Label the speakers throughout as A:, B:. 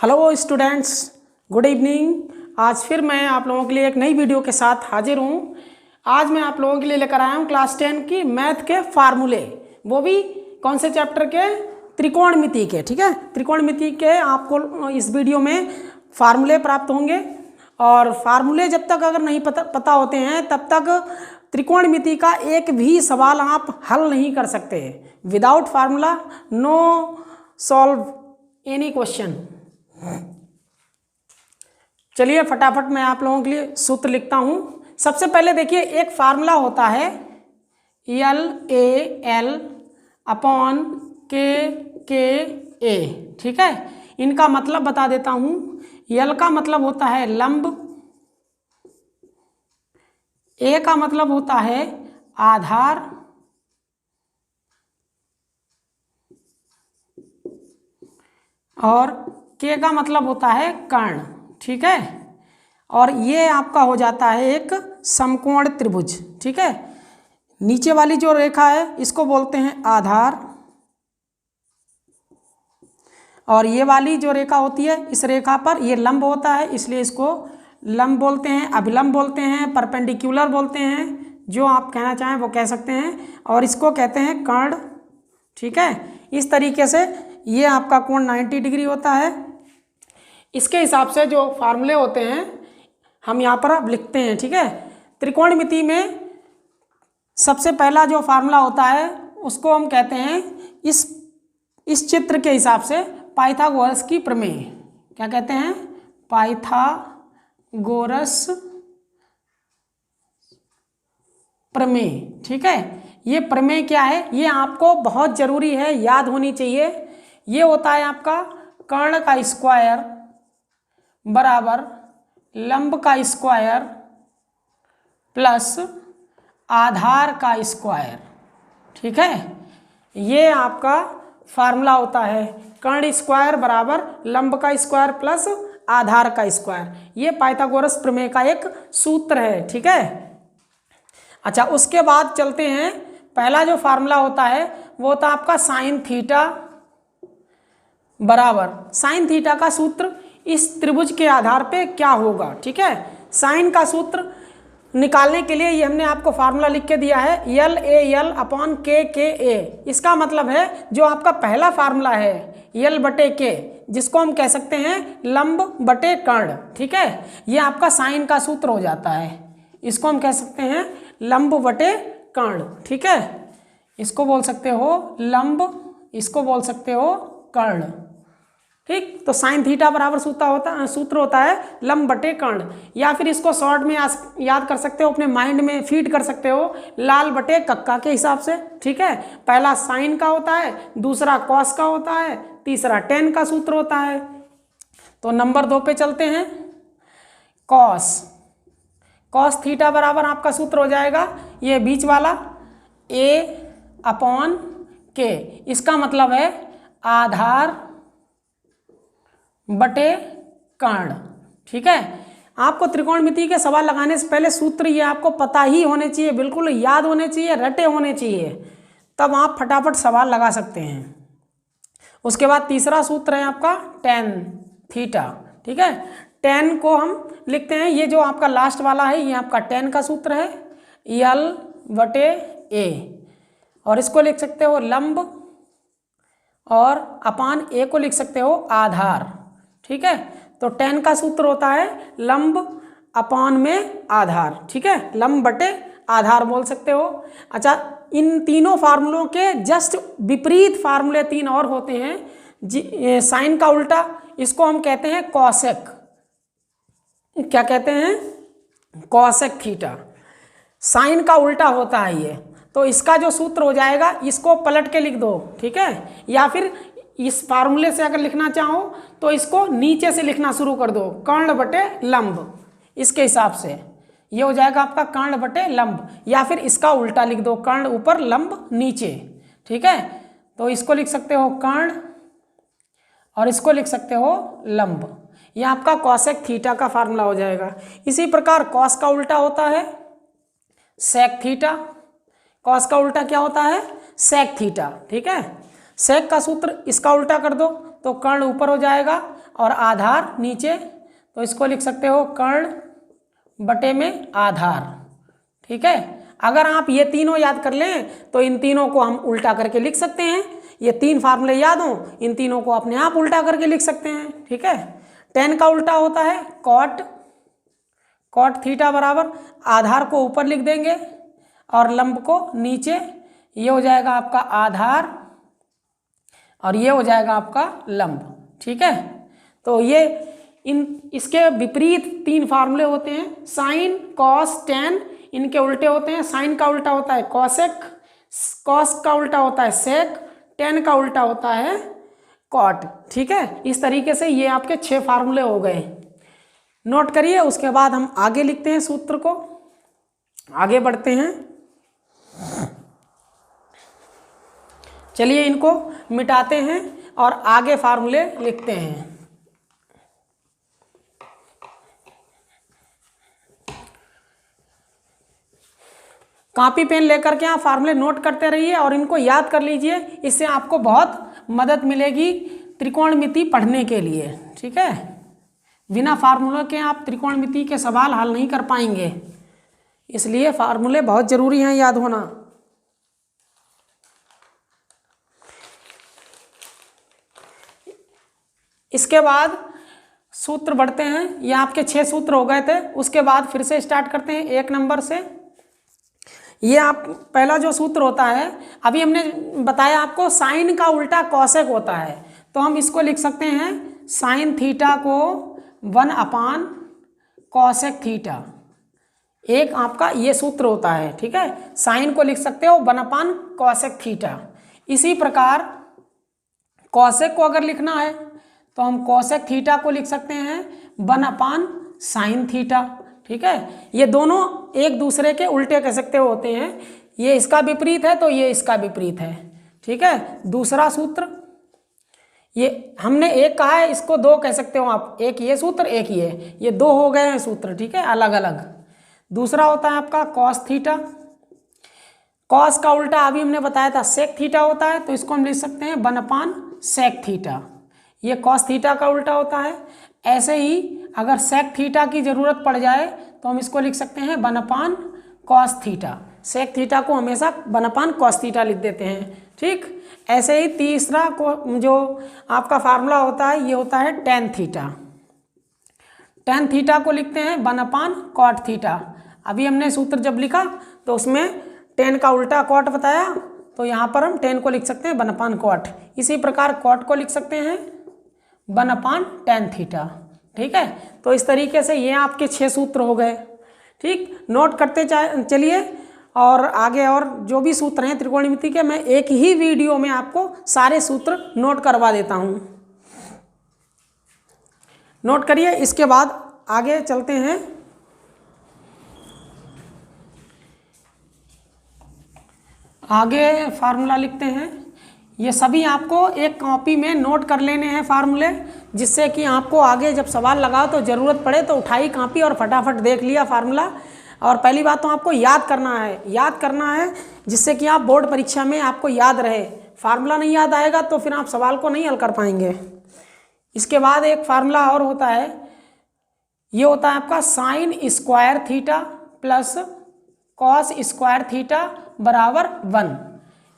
A: Hello students, good evening. आज फिर मैं आप लोगों के लिए एक नई वीडियो के साथ हाजिर हूँ। आज मैं आप लोगों के लिए लेकर आया हूँ क्लास 10 की मैथ के फार्मूले, वो भी कौन से चैप्टर के? त्रिकोणमिति के। ठीक है, त्रिकोणमिति के आपको इस वीडियो में फार्मूले प्राप्त होंगे। और फार्मूले जब तक अगर नहीं पता होते हैं तब तक त्रिकोणमिति का एक भी सवाल आप हल नहीं कर सकते। Without formula no solve any question. चलिए फटाफट मैं आप लोगों के लिए सूत्र लिखता हूं। सबसे पहले देखिए, एक फार्मूला होता है LAL अपॉन KA। ठीक है, इनका मतलब बता देता हूं। L का मतलब होता है लंब, A का मतलब होता है आधार, और K का मतलब होता है कर्ण। ठीक है, और ये आपका हो जाता है एक समकोण त्रिभुज। ठीक है, नीचे वाली जो रेखा है इसको बोलते हैं आधार, और ये वाली जो रेखा होती है इस रेखा पर ये लंब होता है, इसलिए इसको लंब बोलते हैं, अभिलंब बोलते हैं, परपेंडिकुलर बोलते हैं, जो आप कहना चाहें वो कह सकते हैं, और इसको कहते हैं कर्ण। ठीक है, इस तरीके से ये आपका कोण 90 डिग्री होता है। इसके हिसाब से जो फार्मूले होते हैं हम यहाँ पर अब लिखते हैं। ठीक है, त्रिकोणमिति में सबसे पहला जो फार्मूला होता है उसको हम कहते हैं इस चित्र के हिसाब से पाइथागोरस की प्रमेय। क्या कहते हैं? पाइथागोरस प्रमेय। ठीक है, ये प्रमेय क्या है, ये आपको बहुत जरूरी है, याद होनी चाहिए। ये होता है आपका कर्ण का स्क्वायर बराबर लंब का स्क्वायर प्लस आधार का स्क्वायर। ठीक है, ये आपका फार्मूला होता है कर्ण स्क्वायर बराबर लंब का स्क्वायर प्लस आधार का स्क्वायर। ये पाइथागोरस प्रमेय का एक सूत्र है। ठीक है, अच्छा उसके बाद चलते हैं। पहला जो फार्मूला होता है वो होता है आपका साइन थीटा बराबर, साइन थीटा का सूत्र इस त्रिभुज के आधार पे क्या होगा। ठीक है, साइन का सूत्र निकालने के लिए ये हमने आपको फार्मूला लिख के दिया है LAL अपॉन KA। इसका मतलब है जो आपका पहला फार्मूला है L बटे K, जिसको हम कह सकते हैं लंब बटे कर्ण। ठीक है, ये आपका साइन का सूत्र हो जाता है, इसको हम कह सकते हैं लंब बटे कर्ण। ठीक है, इसको बोल सकते हो लंब, इसको बोल सकते हो कर्ण। ठीक, तो साइन थीटा बराबर सूत्र होता है लंब बटे कर्ण, या फिर इसको शॉर्ट में याद कर सकते हो, अपने माइंड में फीड कर सकते हो लाल बटे कक्का के हिसाब से। ठीक है, पहला साइन का होता है, दूसरा कॉस का होता है, तीसरा टेन का सूत्र होता है। तो नंबर 2 पे चलते हैं। कॉस थीटा बराबर आपका सूत्र हो जाएगा ये बीच वाला A अपॉन K। इसका मतलब है आधार बटे कर्ण। ठीक है, आपको त्रिकोणमिति के सवाल लगाने से पहले सूत्र ये आपको पता ही होने चाहिए, बिल्कुल याद होने चाहिए, रटे होने चाहिए, तब आप फटाफट सवाल लगा सकते हैं। उसके बाद तीसरा सूत्र है आपका टेन थीटा। ठीक है, टेन को हम लिखते हैं, ये जो आपका लास्ट वाला है ये आपका टेन का सूत्र है L बटे A, और इसको लिख सकते हो लंब, और अपान A को लिख सकते हो आधार। ठीक है, तो टेन का सूत्र होता है लंब अपान में आधार। ठीक है, लंब बटे आधार बोल सकते हो। अच्छा, इन तीनों फार्मूलों के जस्ट विपरीत फार्मूले 3 और होते हैं। साइन का उल्टा, इसको हम कहते हैं कॉसेक। क्या कहते हैं? Cosec theta. साइन का उल्टा होता है ये, तो इसका जो सूत्र हो जाएगा इसको पलट के लिख दो। ठीक है, या फिर इस फार्मूले से अगर लिखना चाहो तो इसको नीचे से लिखना शुरू कर दो, कर्ण बटे लंब। इसके हिसाब से ये हो जाएगा आपका कर्ण बटे लंब, या फिर इसका उल्टा लिख दो, कर्ण ऊपर लंब नीचे। ठीक है, तो इसको लिख सकते हो कर्ण और इसको लिख सकते हो लंब। ये आपका कॉसेक थीटा का फार्मूला हो जाएगा। इसी प्रकार कॉस का उल्टा होता है सेक थीटा। कॉस का उल्टा क्या होता है? Sec theta. ठीक है, सेक का सूत्र इसका उल्टा कर दो तो कर्ण ऊपर हो जाएगा और आधार नीचे, तो इसको लिख सकते हो कर्ण बटे में आधार। ठीक है, अगर आप ये तीनों याद कर लें तो इन तीनों को हम उल्टा करके लिख सकते हैं। ये तीन फार्मूले याद हो, इन तीनों को अपने आप उल्टा करके लिख सकते हैं। ठीक है, tan का उल्टा होता है कॉट थीटा बराबर आधार को ऊपर लिख देंगे और लंब को नीचे। ये हो जाएगा आपका आधार और ये हो जाएगा आपका लंब। ठीक है, तो ये इसके विपरीत तीन फार्मूले होते हैं, साइन कॉस टैन, इनके उल्टे होते हैं। साइन का उल्टा होता है कॉसेक, कॉस का उल्टा होता है सेक, टैन का उल्टा होता है कॉट। ठीक है, इस तरीके से ये आपके 6 फार्मूले हो गए, नोट करिए। उसके बाद हम आगे लिखते हैं सूत्र को, आगे बढ़ते हैं। चलिए इनको मिटाते हैं और आगे फार्मूले लिखते हैं। कॉपी पेन लेकर के आप फार्मूले नोट करते रहिए और इनको याद कर लीजिए, इससे आपको बहुत मदद मिलेगी त्रिकोणमिति पढ़ने के लिए। ठीक है, बिना फार्मूले के आप त्रिकोणमिति के सवाल हल नहीं कर पाएंगे, इसलिए फार्मूले बहुत जरूरी हैं याद होना। इसके बाद सूत्र बढ़ते हैं, ये आपके 6 सूत्र हो गए थे। उसके बाद फिर से स्टार्ट करते हैं 1 नंबर से। ये आप पहला जो सूत्र होता है, अभी हमने बताया आपको साइन का उल्टा कॉसेक होता है, तो हम इसको लिख सकते हैं साइन थीटा को 1/, कॉसेक थीटा। एक आपका ये सूत्र होता है। ठीक है, साइन को लिख सकते हो 1/, कॉसेक थीटा। इसी प्रकार कॉसेक को अगर लिखना है तो हम कॉसेक थीटा को लिख सकते हैं 1/, साइन थीटा। ठीक है, ये दोनों एक दूसरे के उल्टे कह सकते होते हैं, ये इसका विपरीत है तो ये इसका विपरीत है। ठीक है, दूसरा सूत्र, ये हमने एक कहा है, इसको 2 कह सकते हो आप, एक ये सूत्र एक ये 2 हो गए हैं सूत्र। ठीक है, अलग अलग। दूसरा होता है आपका कॉस थीटा। कॉस का उल्टा अभी हमने बताया था सेक थीटा होता है, तो इसको हम लिख सकते हैं 1/, सेक थीटा। ये कॉस थीटा का उल्टा होता है। ऐसे ही अगर सेक थीटा की जरूरत पड़ जाए तो हम इसको लिख सकते हैं 1/, कॉस थीटा। सेक थीटा को हमेशा 1/, कॉस थीटा लिख देते हैं। ठीक, ऐसे ही तीसरा को जो आपका फार्मूला होता है, ये होता है टैन थीटा। टैन थीटा को लिखते हैं 1/, कॉट थीटा। अभी हमने सूत्र जब लिखा तो उसमें टैन का उल्टा कॉट बताया, तो यहाँ पर हम टैन को लिख सकते हैं 1/, कॉट। इसी प्रकार कॉट को लिख सकते हैं 1/, टैन थीटा। ठीक है, तो इस तरीके से ये आपके 6 सूत्र हो गए। ठीक, नोट करते चलिए, और आगे और जो भी सूत्र हैं त्रिकोणमिति के, मैं एक ही वीडियो में आपको सारे सूत्र नोट करवा देता हूँ। नोट करिए, इसके बाद आगे चलते हैं। आगे फार्मूला लिखते हैं। ये सभी आपको एक कॉपी में नोट कर लेने हैं फार्मूले, जिससे कि आपको आगे जब सवाल लगाओ तो ज़रूरत पड़े तो उठाई कॉपी और फटाफट देख लिया फार्मूला। और पहली बात तो आपको याद करना है जिससे कि आप बोर्ड परीक्षा में आपको याद रहे। फार्मूला नहीं याद आएगा तो फिर आप सवाल को नहीं हल कर पाएंगे। इसके बाद एक फार्मूला और होता है, ये होता है आपका sign square theta plus cos square theta बराबर 1।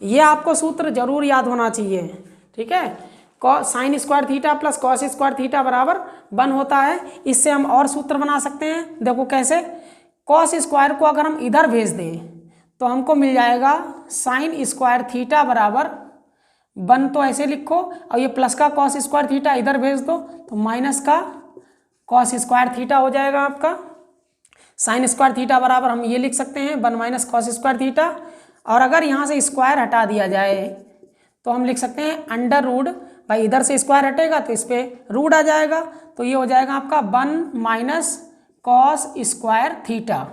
A: ये आपको सूत्र जरूर याद होना चाहिए। ठीक है, sign square theta plus cos square theta बराबर 1 होता है। इससे हम और सूत्र बना सकते हैं। देखो कैसे, कॉस स्क्वायर को अगर हम इधर भेज दें तो हमको मिल जाएगा साइन स्क्वायर थीटा बराबर 1, तो ऐसे लिखो, और ये प्लस का कॉस स्क्वायर थीटा इधर भेज दो तो माइनस का कॉस स्क्वायर थीटा हो जाएगा आपका। साइन स्क्वायर थीटा बराबर हम ये लिख सकते हैं 1 - कॉस स्क्वायर थीटा। और अगर यहाँ से स्क्वायर हटा दिया जाए तो हम लिख सकते हैं अंडर रूट, भाई इधर से स्क्वायर हटेगा तो इस पर रूट आ जाएगा, तो ये हो जाएगा आपका 1 - कॉस स्क्वायर थीटा।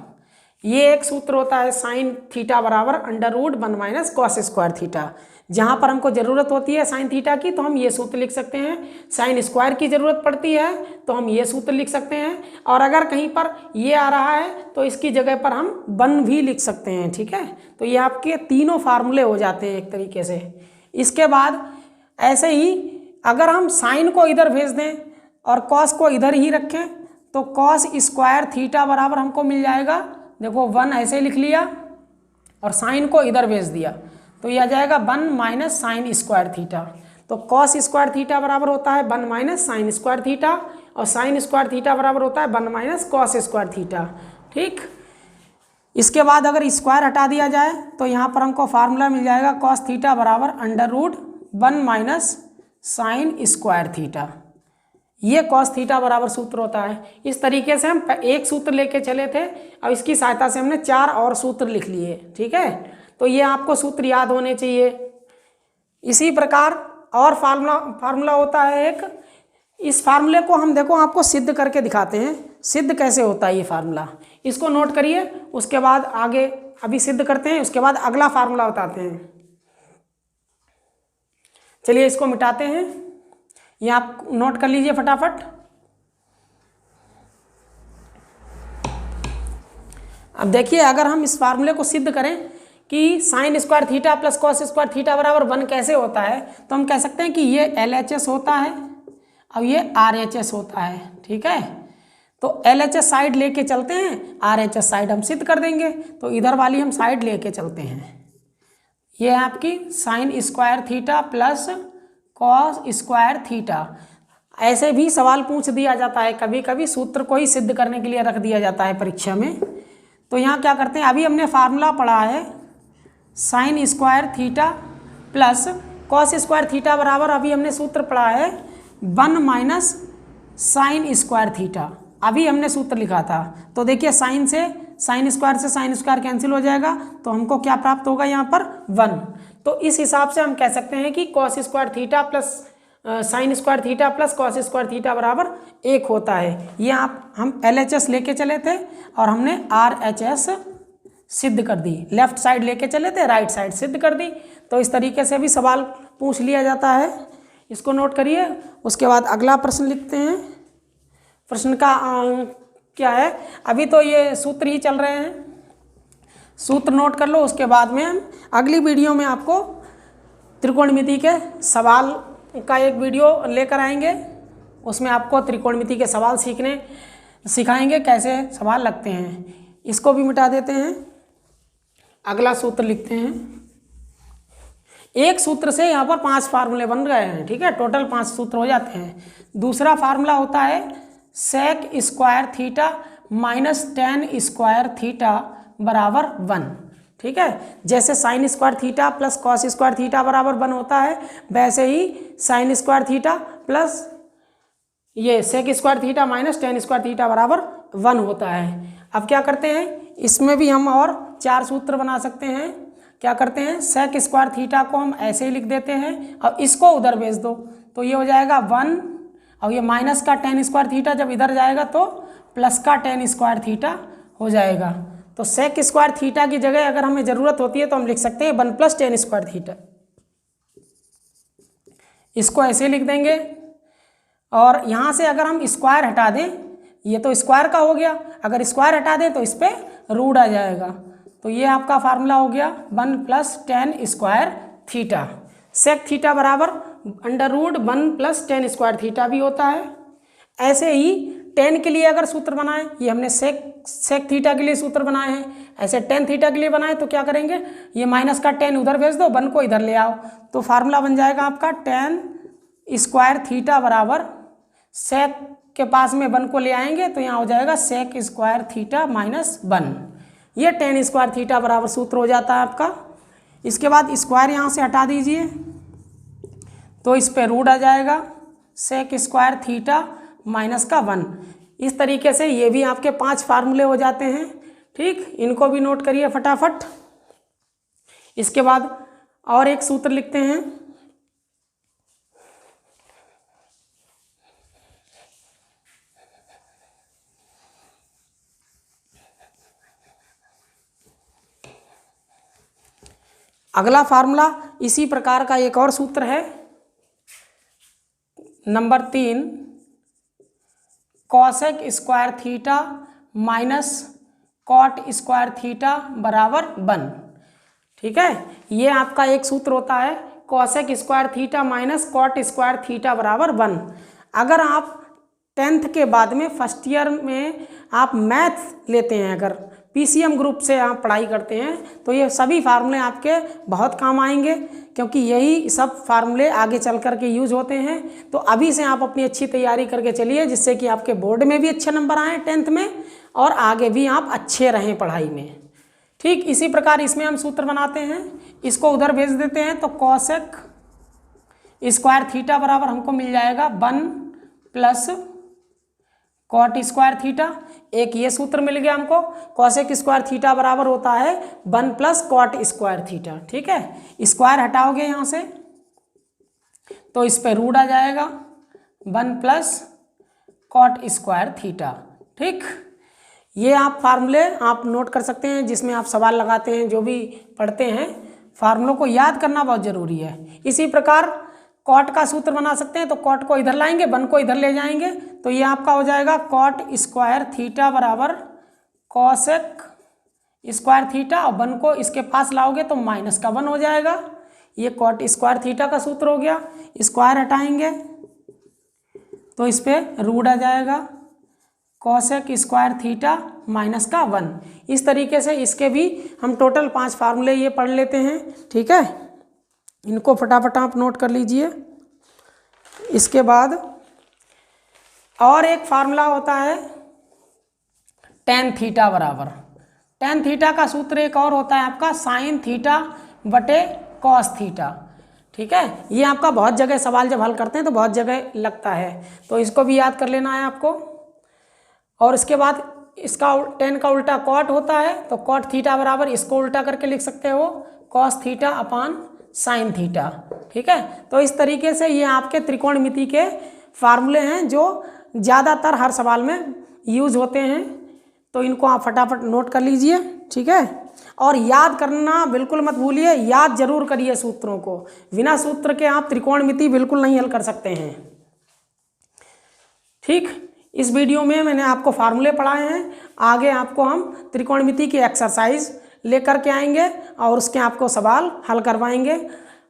A: ये एक सूत्र होता है साइन थीटा बराबर under root 1 - cos square theta. जहाँ पर हमको ज़रूरत होती है साइन थीटा की तो हम ये सूत्र लिख सकते हैं, साइन स्क्वायर की ज़रूरत पड़ती है तो हम ये सूत्र लिख सकते हैं, और अगर कहीं पर ये आ रहा है तो इसकी जगह पर हम 1 भी लिख सकते हैं। ठीक है, तो ये आपके तीनों फार्मूले हो जाते हैं एक तरीके से। इसके बाद ऐसे ही अगर हम साइन को इधर भेज दें और कॉस को इधर ही रखें तो कॉस स्क्वायर थीटा बराबर हमको मिल जाएगा, देखो 1 ऐसे लिख लिया और साइन को इधर भेज दिया तो यह आ जाएगा 1 माइनस साइन स्क्वायर थीटा। तो कॉस स्क्वायर थीटा बराबर होता है 1 माइनस साइन स्क्वायर थीटा और साइन स्क्वायर थीटा बराबर होता है 1 माइनस कॉस स्क्वायर थीटा। ठीक, इसके बाद अगर स्क्वायर हटा दिया जाए तो यहाँ पर हमको फार्मूला मिल जाएगा कॉस थीटा बराबर under root 1 minus sine square theta. ये कॉस थीटा बराबर सूत्र होता है। इस तरीके से हम एक सूत्र लेके चले थे और इसकी सहायता से हमने 4 और सूत्र लिख लिए। ठीक है, तो ये आपको सूत्र याद होने चाहिए। इसी प्रकार और फार्मूला होता है एक, इस फार्मूले को हम देखो आपको सिद्ध करके दिखाते हैं, सिद्ध कैसे होता है ये फार्मूला, इसको नोट करिए। उसके बाद आगे अभी सिद्ध करते हैं, उसके बाद अगला फार्मूला बताते हैं। चलिए इसको मिटाते हैं, ये आप नोट कर लीजिए फटाफट। अब देखिए अगर हम इस फार्मूले को सिद्ध करें कि sign square theta plus cos square theta बराबर 1 कैसे होता है, तो हम कह सकते हैं कि ये LHS होता है और ये RHS होता है। ठीक है, तो LHS साइड लेके चलते हैं, RHS साइड हम सिद्ध कर देंगे। तो इधर वाली हम साइड लेके चलते हैं, ये है आपकी sign square theta plus cos square theta. ऐसे भी सवाल पूछ दिया जाता है, कभी कभी सूत्र को ही सिद्ध करने के लिए रख दिया जाता है परीक्षा में। तो यहाँ क्या करते हैं, अभी हमने फार्मूला पढ़ा है sign square theta plus cos square theta बराबर, अभी हमने सूत्र पढ़ा है 1 माइनस साइन स्क्वायर थीटा, अभी हमने सूत्र लिखा था। तो देखिए साइन से साइन स्क्वायर कैंसिल हो जाएगा, तो हमको क्या प्राप्त होगा यहाँ पर 1। तो इस हिसाब से हम कह सकते हैं कि cos square theta plus sign square theta plus cos square theta बराबर 1 होता है। ये हम LHS लेके चले थे और हमने RHS सिद्ध कर दी, लेफ्ट साइड लेके चले थे, राइट साइड सिद्ध कर दी। तो इस तरीके से भी सवाल पूछ लिया जाता है, इसको नोट करिए। उसके बाद अगला प्रश्न लिखते हैं। प्रश्न का क्या है, अभी तो ये सूत्र ही चल रहे हैं, सूत्र नोट कर लो। उसके बाद में हम अगली वीडियो में आपको त्रिकोणमिति के सवाल का एक वीडियो लेकर आएंगे, उसमें आपको त्रिकोणमिति के सवाल सिखाएंगे कैसे सवाल लगते हैं। इसको भी मिटा देते हैं, अगला सूत्र लिखते हैं। एक सूत्र से यहाँ पर 5 फार्मूले बन गए हैं। ठीक है, टोटल 5 सूत्र हो जाते हैं। दूसरा फार्मूला होता है sec square theta minus tan square theta बराबर 1। ठीक है, जैसे sine square theta plus cos square theta बराबर 1 होता है, वैसे ही साइन स्क्वायर थीटा प्लस ये sec square theta minus tan square theta बराबर 1 होता है। अब क्या करते हैं, इसमें भी हम और 4 सूत्र बना सकते हैं। क्या करते हैं, सेक स्क्वायर थीटा को हम ऐसे ही लिख देते हैं और इसको उधर भेज दो, तो ये हो जाएगा 1 और ये माइनस का टेन स्क्वायर थीटा जब इधर जाएगा तो प्लस का टेन स्क्वायर थीटा हो जाएगा। तो सेक स्क्वायर थीटा की जगह अगर हमें ज़रूरत होती है तो हम लिख सकते हैं 1 प्लस टेन स्क्वायर थीटा, इसको ऐसे लिख देंगे। और यहाँ से अगर हम स्क्वायर हटा दें, ये तो स्क्वायर का हो गया, अगर स्क्वायर हटा दें तो इस पर रूट आ जाएगा। तो ये आपका फार्मूला हो गया 1 plus ten square theta. Sec theta बराबर under root 1 plus ten square theta भी होता है। ऐसे ही टेन के लिए अगर सूत्र बनाएं, ये हमने सेक थीटा के लिए सूत्र बनाए हैं, ऐसे टेन थीटा के लिए बनाए तो क्या करेंगे, ये माइनस का टेन उधर भेज दो, 1 को इधर ले आओ, तो फार्मूला बन जाएगा आपका टेन स्क्वायर थीटा बराबर सेक के पास में 1 को ले आएंगे तो यहाँ हो जाएगा सेक स्क्वायर थीटा माइनस 1। ये टेन स्क्वायर थीटा बराबर सूत्र हो जाता है आपका। इसके बाद स्क्वायर यहाँ से हटा दीजिए तो इस पर रूट आ जाएगा सेक स्क्वायर थीटा माइनस का 1। इस तरीके से ये भी आपके 5 फार्मूले हो जाते हैं। ठीक, इनको भी नोट करिए फटाफट। इसके बाद और एक सूत्र लिखते हैं, अगला फार्मूला इसी प्रकार का एक और सूत्र है, number 3 cosec square theta minus cot square theta बराबर 1। ठीक है, ये आपका एक सूत्र होता है cosec square theta minus cot square theta बराबर 1। अगर आप 10th के बाद में फर्स्ट ईयर में आप मैथ लेते हैं, अगर पीसीएम ग्रुप से आप पढ़ाई करते हैं तो ये सभी फार्मूले आपके बहुत काम आएंगे, क्योंकि यही सब फार्मूले आगे चल कर के यूज होते हैं। तो अभी से आप अपनी अच्छी तैयारी करके चलिए, जिससे कि आपके बोर्ड में भी अच्छे नंबर आएँ 10th में, और आगे भी आप अच्छे रहें पढ़ाई में। ठीक इसी प्रकार इसमें हम सूत्र बनाते हैं, इसको उधर भेज देते हैं। तो कॉसेक स्क्वायर थीटा बराबर हमको मिल जाएगा 1 प्लस कॉट स्क्वायर थीटा। एक ये सूत्र मिल गया हमको, कॉसेक स्क्वायर थीटा बराबर होता है 1 प्लस कॉट स्क्वायर थीटा। ठीक है, स्क्वायर हटाओगे यहाँ से तो इस पे रूट आ जाएगा 1 प्लस कॉट स्क्वायर थीटा। ठीक, ये आप फार्मूले आप नोट कर सकते हैं, जिसमें आप सवाल लगाते हैं, जो भी पढ़ते हैं फार्मूलों को याद करना बहुत ज़रूरी है। इसी प्रकार कॉट का सूत्र बना सकते हैं, तो कॉट को इधर लाएंगे, 1 को इधर ले जाएंगे, तो ये आपका हो जाएगा कॉट स्क्वायर थीटा बराबर कॉसेक स्क्वायर थीटा, और 1 को इसके पास लाओगे तो माइनस का 1 हो जाएगा। ये कॉट स्क्वायर थीटा का सूत्र हो गया। स्क्वायर हटाएंगे तो इस पर रूट आ जाएगा कॉसेक स्क्वायर थीटा माइनस का 1। इस तरीके से इसके भी हम टोटल 5 फार्मूले ये पढ़ लेते हैं। ठीक है, इनको फटाफट आप नोट कर लीजिए। इसके बाद और एक फार्मूला होता है टेन थीटा बराबर, टेन थीटा का सूत्र एक और होता है आपका साइन थीटा बटे कॉस थीटा। ठीक है, ये आपका बहुत जगह सवाल जब हल करते हैं तो बहुत जगह लगता है, तो इसको भी याद कर लेना है आपको। और इसके बाद इसका टेन का उल्टा कॉट होता है, तो कॉट थीटा बराबर इसको उल्टा करके लिख सकते हो cos theta upon sine theta. ठीक है, तो इस तरीके से ये आपके त्रिकोणमिति के फार्मूले हैं जो ज़्यादातर हर सवाल में यूज होते हैं, तो इनको आप फटाफट नोट कर लीजिए। ठीक है, और याद करना बिल्कुल मत भूलिए, याद जरूर करिए सूत्रों को। बिना सूत्र के आप त्रिकोणमिति बिल्कुल नहीं हल कर सकते हैं। ठीक, इस वीडियो में मैंने आपको फार्मूले पढ़ाए हैं, आगे आपको हम त्रिकोणमिति की एक्सरसाइज लेकर के आएंगे और उसके आपको सवाल हल करवाएंगे।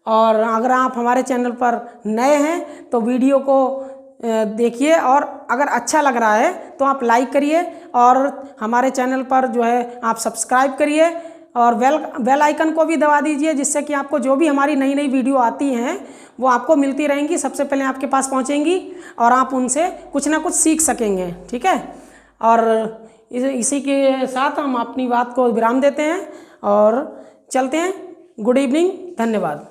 A: और अगर आप हमारे चैनल पर नए हैं तो वीडियो को देखिए, और अगर अच्छा लग रहा है तो आप लाइक करिए, और हमारे चैनल पर जो है आप सब्सक्राइब करिए, और बेल आइकन को भी दबा दीजिए, जिससे कि आपको जो भी हमारी नई नई वीडियो आती हैं वो आपको मिलती रहेंगी, सबसे पहले आपके पास पहुंचेंगी और आप उनसे कुछ ना कुछ सीख सकेंगे। ठीक है, और इसी के साथ हम अपनी बात को विराम देते हैं और चलते हैं। गुड इवनिंग, धन्यवाद।